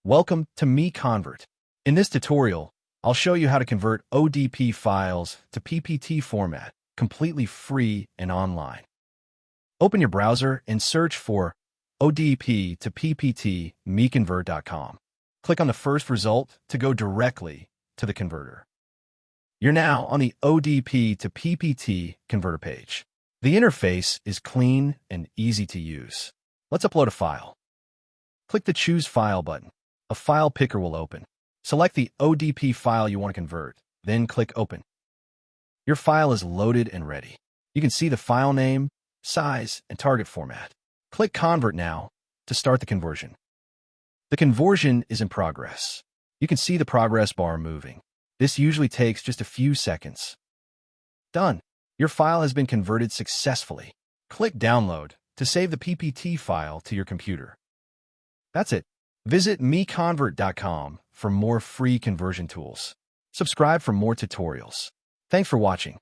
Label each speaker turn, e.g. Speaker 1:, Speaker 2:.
Speaker 1: Welcome to MiConvert. In this tutorial, I'll show you how to convert ODP files to PPT format, completely free and online. Open your browser and search for ODP to PPT MiConvert.com. Click on the first result to go directly to the converter. You're now on the ODP to PPT converter page. The interface is clean and easy to use. Let's upload a file. Click the Choose File button. A file picker will open. Select the ODP file you want to convert, then click Open. Your file is loaded and ready. You can see the file name, size, and target format. Click Convert now to start the conversion. The conversion is in progress. You can see the progress bar moving. This usually takes just a few seconds. Done. Your file has been converted successfully. Click Download to save the PPT file to your computer. That's it. Visit MiConvert.com for more free conversion tools. Subscribe for more tutorials. Thanks for watching.